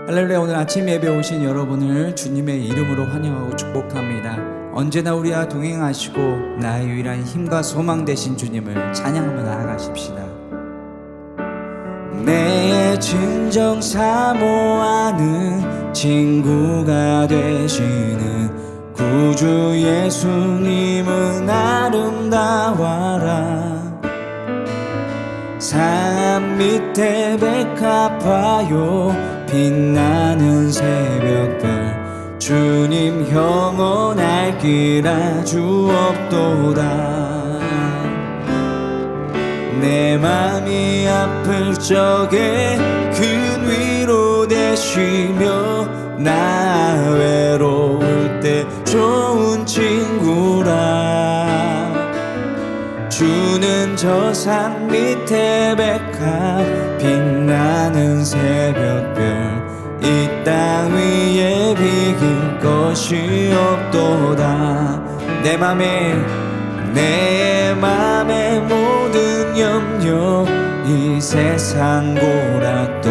할렐루야. 오늘 아침 예배 오신 여러분을 주님의 이름으로 환영하고 축복합니다. 언제나 우리와 동행하시고 나의 유일한 힘과 소망 되신 주님을 찬양하며 나아가십시다. 내 진정 사모하는 친구가 되시는 구주 예수님은 아름다워라. 산 밑에 백합화요 빛나는 새벽별 주님 영원할 길 아주 없도다. 내 맘이 아플 적에 큰 위로 되시며 나 외로울 때 좋은 친구라. 주는 저 산 밑에 백합 빛나는 새벽별 이 땅 위에 비길 것이 없도다. 내 맘의 모든 염려 이 세상 고락도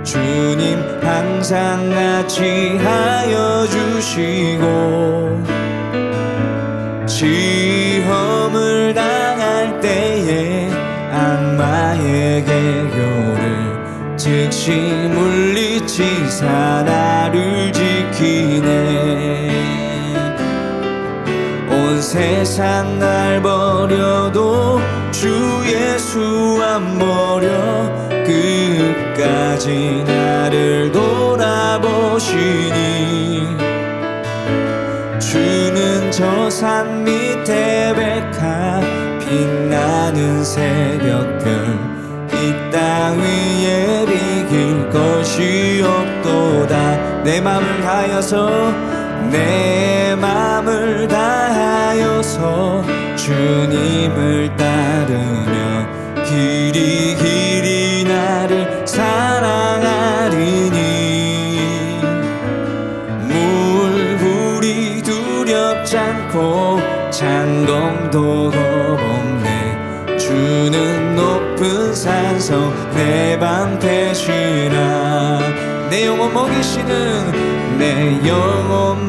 주님 항상 같이 하여 주시고 시험을 당할 때에 악마의 계교를 즉시 물리치사 나를 지키네. 온 세상 날 버려도 주 예수 안 버려 끝까지 나를 돌아보시니. 주는 저 산 밑에 백합 빛나는 새벽별 이 땅 위에 비길 것이 없도다. 내 맘을 다하여서 주님을 따르며 길이 나를 사랑하리니. 물불이 두렵지 않고 장검도 겁없네. 주는 높은 산성 내 방패시라. 내 영혼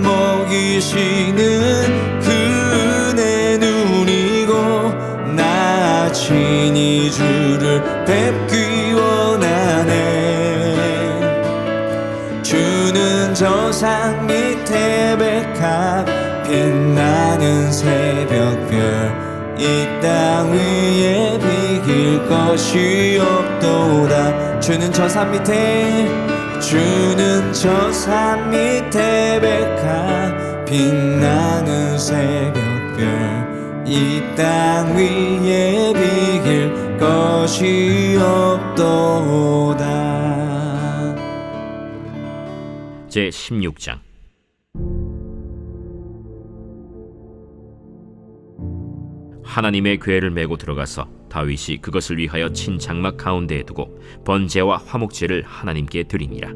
먹이시는 그 은혜 눈이고 나 친히 주를 뵙기 원하네. 주는 저 산 밑에 백합 빛나는 새벽별 이 땅 위에 비길 것이 없도다. 주는 저 산 밑에 백합 빛나는 새벽별 이 땅 위에 비길 것이 없도다. 제 16장. 하나님의 궤를 메고 들어가서 다윗이 그것을 위하여 친 장막 가운데에 두고 번제와 화목제를 하나님께 드리니라.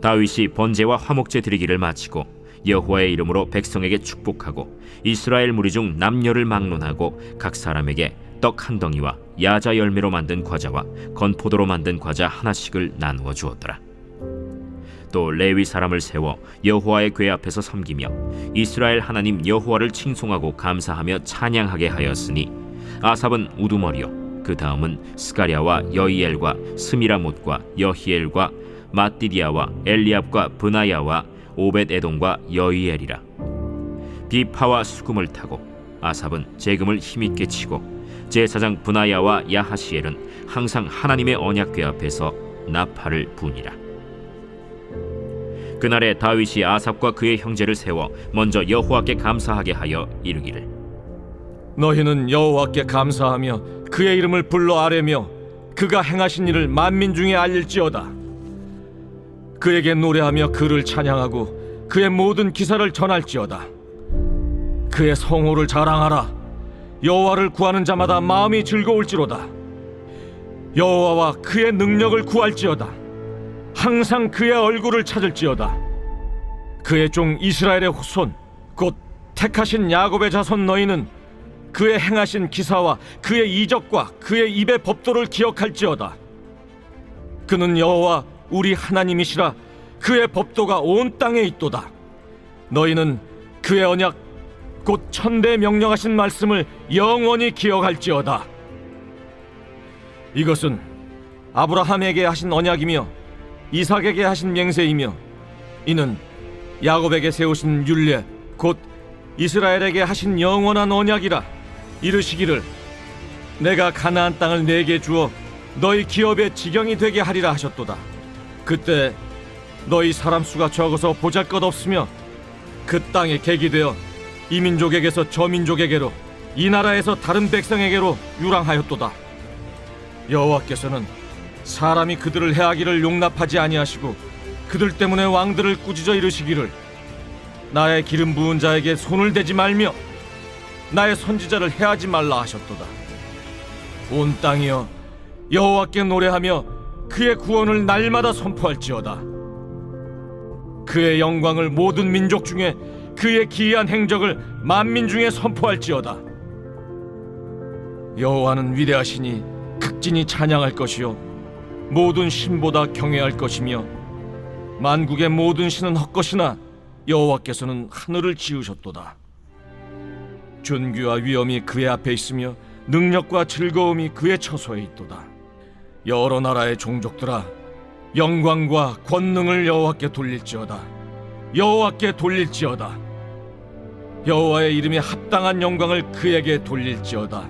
다윗이 번제와 화목제 드리기를 마치고 여호와의 이름으로 백성에게 축복하고 이스라엘 무리 중 남녀를 막론하고 각 사람에게 떡 한 덩이와 야자 열매로 만든 과자와 건포도로 만든 과자 하나씩을 나누어 주었더라. 또 레위 사람을 세워 여호와의 궤 앞에서 섬기며 이스라엘 하나님 여호와를 칭송하고 감사하며 찬양하게 하였으니 아삽은 우두머리요 그 다음은 스가랴와 여이엘과 스미라못과 여히엘과 마띠디아와 엘리압과 브나야와 오벳에돔과 여이엘이라. 비파와 수금을 타고 아삽은 재금을 힘있게 치고 제사장 브나야와 야하시엘은 항상 하나님의 언약궤 앞에서 나팔을 부니라. 그날에 다윗이 아삽과 그의 형제를 세워 먼저 여호와께 감사하게 하여 이르기를, 너희는 여호와께 감사하며 그의 이름을 불러 아뢰며 그가 행하신 일을 만민 중에 알릴지어다. 그에게 노래하며 그를 찬양하고 그의 모든 기사를 전할지어다. 그의 성호를 자랑하라. 여호와를 구하는 자마다 마음이 즐거울지로다. 여호와와 그의 능력을 구할지어다. 항상 그의 얼굴을 찾을지어다. 그의 종 이스라엘의 후손 곧 택하신 야곱의 자손 너희는 그의 행하신 기사와 그의 이적과 그의 입의 법도를 기억할지어다. 그는 여호와 우리 하나님이시라. 그의 법도가 온 땅에 있도다. 너희는 그의 언약 곧 천대 명령하신 말씀을 영원히 기억할지어다. 이것은 아브라함에게 하신 언약이며 이삭에게 하신 맹세이며 이는 야곱에게 세우신 율례 곧 이스라엘에게 하신 영원한 언약이라. 이르시기를 내가 가나안 땅을 내게 주어 너희 기업의 지경이 되게 하리라 하셨도다. 그때 너희 사람 수가 적어서 보잘것없으며 그 땅에 객이 되어 이 민족에게서 저 민족에게로 이 나라에서 다른 백성에게로 유랑하였도다. 여호와께서는 사람이 그들을 해하기를 용납하지 아니하시고 그들 때문에 왕들을 꾸짖어 이르시기를 나의 기름 부은 자에게 손을 대지 말며 나의 선지자를 해하지 말라 하셨도다. 온 땅이여 여호와께 노래하며 그의 구원을 날마다 선포할지어다. 그의 영광을 모든 민족 중에 그의 기이한 행적을 만민 중에 선포할지어다. 여호와는 위대하시니 극진히 찬양할 것이요 모든 신보다 경외할 것이며 만국의 모든 신은 헛것이나 여호와께서는 하늘을 지으셨도다. 존귀와 위엄이 그의 앞에 있으며 능력과 즐거움이 그의 처소에 있도다. 여러 나라의 종족들아 영광과 권능을 여호와께 돌릴지어다. 여호와께 돌릴지어다. 여호와의 이름에 합당한 영광을 그에게 돌릴지어다.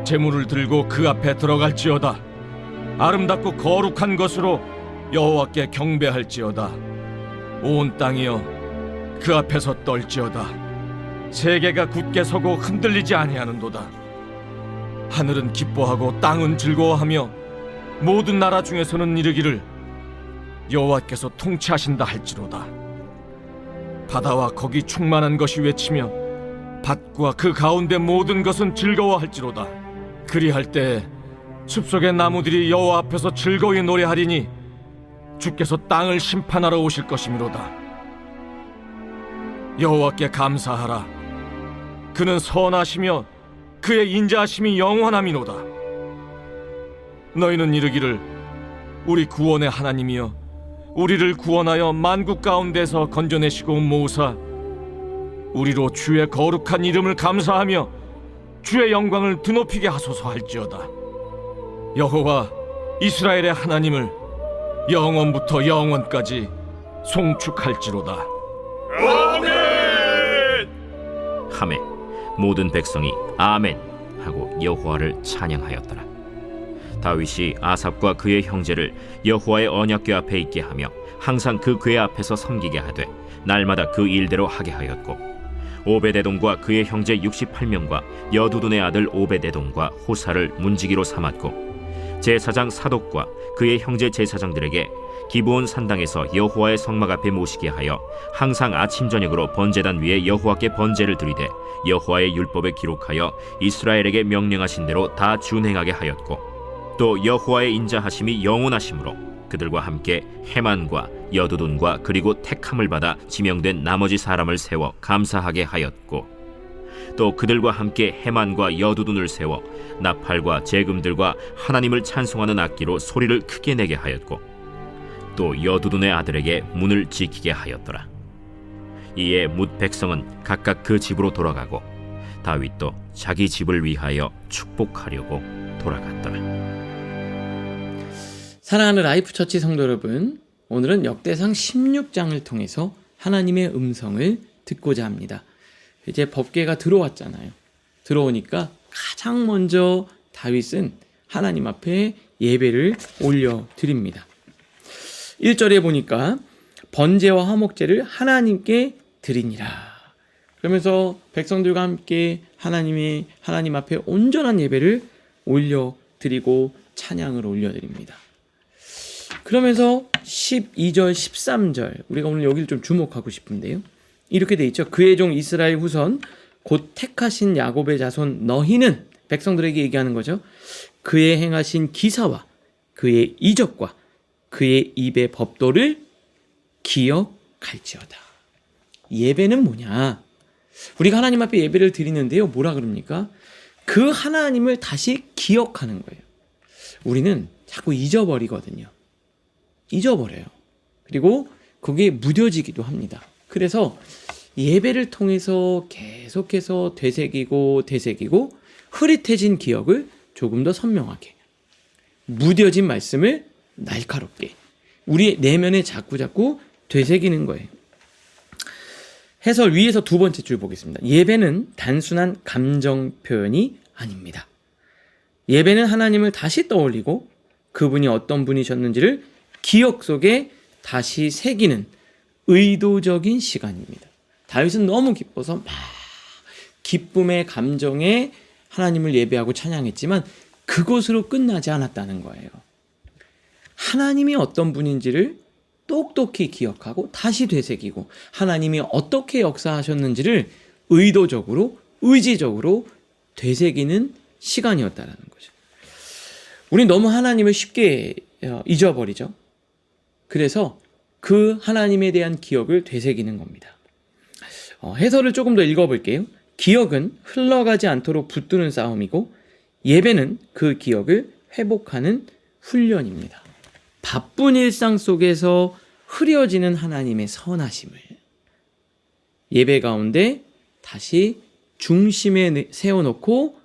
제물을 들고 그 앞에 들어갈지어다. 아름답고 거룩한 것으로 여호와께 경배할지어다. 온 땅이여 그 앞에서 떨지어다. 세계가 굳게 서고 흔들리지 아니하는도다. 하늘은 기뻐하고 땅은 즐거워하며 모든 나라 중에서는 이르기를 여호와께서 통치하신다 할지로다. 바다와 거기 충만한 것이 외치며 밭과 그 가운데 모든 것은 즐거워할지로다. 그리할 때 숲속의 나무들이 여호와 앞에서 즐거이 노래하리니 주께서 땅을 심판하러 오실 것이미로다. 여호와께 감사하라. 그는 선하시며 그의 인자하심이 영원함이로다. 너희는 이르기를 우리 구원의 하나님이여 우리를 구원하여 만국 가운데서 건져내시고 모으사 우리로 주의 거룩한 이름을 감사하며 주의 영광을 드높이게 하소서 할지어다. 여호와 이스라엘의 하나님을 영원부터 영원까지 송축할지로다. 하매 모든 백성이 아멘 하고 여호와를 찬양하였더라. 다윗이 아삽과 그의 형제를 여호와의 언약궤 앞에 있게 하며 항상 그 궤 앞에서 섬기게 하되 날마다 그 일대로 하게 하였고 오베데돔과 그의 형제 68명과 여두둔의 아들 오베데돔과 호사를 문지기로 삼았고 제사장 사독과 그의 형제 제사장들에게 기브온 산당에서 여호와의 성막 앞에 모시게 하여 항상 아침 저녁으로 번제단 위에 여호와께 번제를 드리되 여호와의 율법에 기록하여 이스라엘에게 명령하신 대로 다 준행하게 하였고 또 여호와의 인자하심이 영원하심으로 그들과 함께 헤만과 여두둔과 그리고 택함을 받아 지명된 나머지 사람을 세워 감사하게 하였고 또 그들과 함께 헤만과 여두둔을 세워 나팔과 제금들과 하나님을 찬송하는 악기로 소리를 크게 내게 하였고 또 여두둔의 아들에게 문을 지키게 하였더라. 이에 뭇 백성은 각각 그 집으로 돌아가고 다윗도 자기 집을 위하여 축복하려고 돌아갔더라. 사랑하는 라이프처치 성도 여러분, 오늘은 역대상 16장을 통해서 하나님의 음성을 듣고자 합니다. 이제 법궤가 들어왔잖아요. 들어오니까 가장 먼저 다윗은 하나님 앞에 예배를 올려드립니다. 1절에 보니까 번제와 화목제를 하나님께 드리니라. 그러면서 백성들과 함께 하나님 앞에 온전한 예배를 올려드리고 찬양을 올려드립니다. 그러면서 12절, 13절 우리가 오늘 여기를 좀 주목하고 싶은데요. 이렇게 돼 있죠. 그의 종 이스라엘 후손 곧 택하신 야곱의 자손 너희는 백성들에게 얘기하는 거죠. 그의 행하신 기사와 그의 이적과 그의 입의 법도를 기억할지어다. 예배는 뭐냐? 우리가 하나님 앞에 예배를 드리는데요. 뭐라 그럽니까? 그 하나님을 다시 기억하는 거예요. 우리는 자꾸 잊어버리거든요. 잊어버려요. 그리고 그게 무뎌지기도 합니다. 그래서 예배를 통해서 계속해서 되새기고 흐릿해진 기억을 조금 더 선명하게, 무뎌진 말씀을 날카롭게 우리 내면에 자꾸 되새기는 거예요. 해설 위에서 두 번째 줄 보겠습니다. 예배는 단순한 감정 표현이 아닙니다. 예배는 하나님을 다시 떠올리고 그분이 어떤 분이셨는지를 기억 속에 다시 새기는 의도적인 시간입니다. 다윗은 너무 기뻐서 막 기쁨의 감정에 하나님을 예배하고 찬양했지만 그것으로 끝나지 않았다는 거예요. 하나님이 어떤 분인지를 똑똑히 기억하고 다시 되새기고 하나님이 어떻게 역사하셨는지를 의도적으로 의지적으로 되새기는 시간이었다라는 거죠. 우린 너무 하나님을 쉽게 잊어버리죠. 그래서 그 하나님에 대한 기억을 되새기는 겁니다. 해설을 조금 더 읽어볼게요. 기억은 흘러가지 않도록 붙드는 싸움이고 예배는 그 기억을 회복하는 훈련입니다. 바쁜 일상 속에서 흐려지는 하나님의 선하심을 예배 가운데 다시 중심에 세워놓고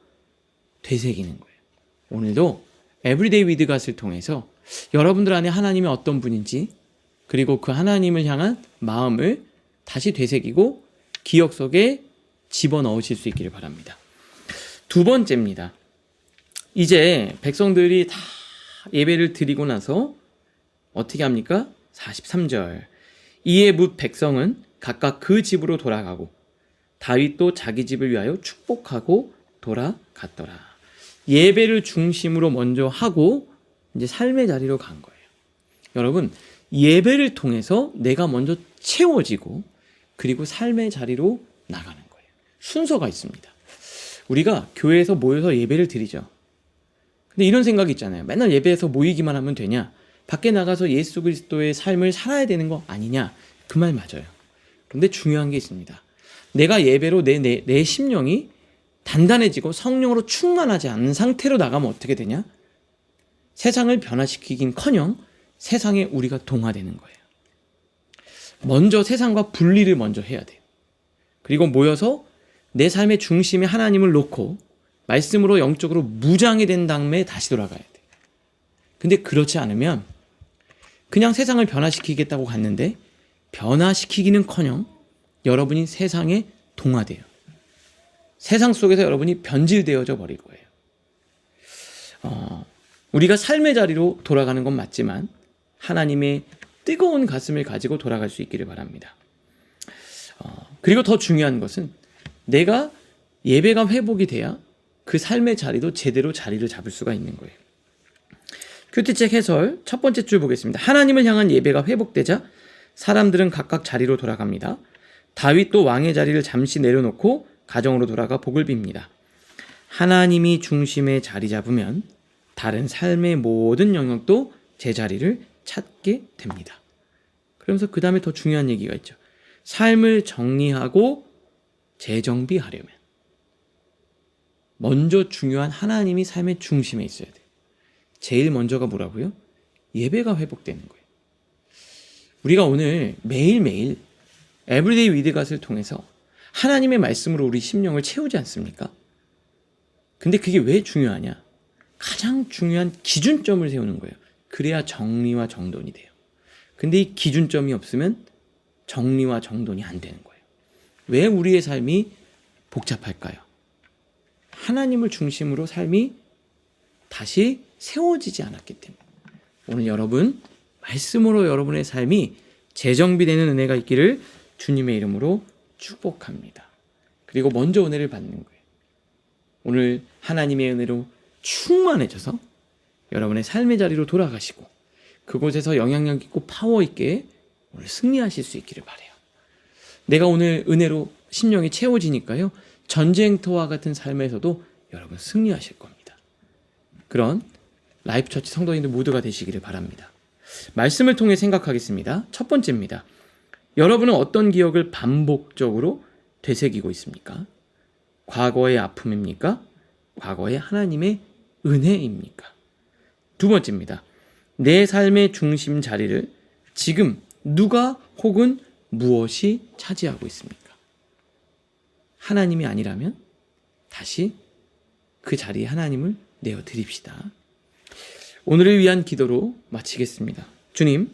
되새기는 거예요. 오늘도 에브리데이 위드 갓을 통해서 여러분들 안에 하나님이 어떤 분인지 그리고 그 하나님을 향한 마음을 다시 되새기고 기억 속에 집어넣으실 수 있기를 바랍니다. 두 번째입니다. 이제 백성들이 다 예배를 드리고 나서 어떻게 합니까? 43절. 이에 뭇 백성은 각각 그 집으로 돌아가고 다윗도 자기 집을 위하여 축복하고 돌아갔더라. 예배를 중심으로 먼저 하고 이제 삶의 자리로 간 거예요. 여러분, 예배를 통해서 내가 먼저 채워지고 그리고 삶의 자리로 나가는 거예요. 순서가 있습니다. 우리가 교회에서 모여서 예배를 드리죠. 근데 이런 생각이 있잖아요. 맨날 예배에서 모이기만 하면 되냐? 밖에 나가서 예수 그리스도의 삶을 살아야 되는 거 아니냐? 그 말 맞아요. 그런데 중요한 게 있습니다. 내가 예배로 내 심령이 단단해지고 성령으로 충만하지 않은 상태로 나가면 어떻게 되냐? 세상을 변화시키긴커녕 세상에 우리가 동화되는 거예요. 먼저 세상과 분리를 먼저 해야 돼요. 그리고 모여서 내 삶의 중심에 하나님을 놓고 말씀으로 영적으로 무장이 된 다음에 다시 돌아가야 돼요. 근데 그렇지 않으면 그냥 세상을 변화시키겠다고 갔는데 변화시키기는커녕 여러분이 세상에 동화돼요. 세상 속에서 여러분이 변질되어져 버릴 거예요. 우리가 삶의 자리로 돌아가는 건 맞지만 하나님의 뜨거운 가슴을 가지고 돌아갈 수 있기를 바랍니다. 그리고 더 중요한 것은 내가 예배가 회복이 돼야 그 삶의 자리도 제대로 자리를 잡을 수가 있는 거예요. 큐티책 해설 첫 번째 줄 보겠습니다. 하나님을 향한 예배가 회복되자 사람들은 각각 자리로 돌아갑니다. 다윗도 왕의 자리를 잠시 내려놓고 가정으로 돌아가 복을 빕니다. 하나님이 중심에 자리 잡으면 다른 삶의 모든 영역도 제자리를 찾게 됩니다. 그러면서 그 다음에 더 중요한 얘기가 있죠. 삶을 정리하고 재정비하려면 먼저 중요한 하나님이 삶의 중심에 있어야 돼요. 제일 먼저가 뭐라고요? 예배가 회복되는 거예요. 우리가 오늘 매일매일 에브리데이 위드 갓을 통해서 하나님의 말씀으로 우리 심령을 채우지 않습니까? 근데 그게 왜 중요하냐? 가장 중요한 기준점을 세우는 거예요. 그래야 정리와 정돈이 돼요. 근데 이 기준점이 없으면 정리와 정돈이 안 되는 거예요. 왜 우리의 삶이 복잡할까요? 하나님을 중심으로 삶이 다시 세워지지 않았기 때문에. 오늘 여러분, 말씀으로 여러분의 삶이 재정비되는 은혜가 있기를 주님의 이름으로 축복합니다. 그리고 먼저 은혜를 받는 거예요. 오늘 하나님의 은혜로 충만해져서 여러분의 삶의 자리로 돌아가시고 그곳에서 영향력 있고 파워 있게 오늘 승리하실 수 있기를 바라요. 내가 오늘 은혜로 심령이 채워지니까요. 전쟁터와 같은 삶에서도 여러분 승리하실 겁니다. 그런 라이프처치 성도님들 모두가 되시기를 바랍니다. 말씀을 통해 생각하겠습니다. 첫 번째입니다. 여러분은 어떤 기억을 반복적으로 되새기고 있습니까? 과거의 아픔입니까? 과거의 하나님의 은혜입니까? 두 번째입니다. 내 삶의 중심 자리를 지금 누가 혹은 무엇이 차지하고 있습니까? 하나님이 아니라면 다시 그 자리에 하나님을 내어 드립시다. 오늘을 위한 기도로 마치겠습니다. 주님,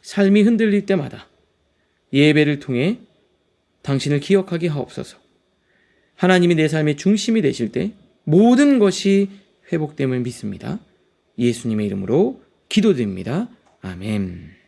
삶이 흔들릴 때마다 예배를 통해 당신을 기억하게 하옵소서. 하나님이 내 삶의 중심이 되실 때 모든 것이 회복됨을 믿습니다. 예수님의 이름으로 기도드립니다. 아멘.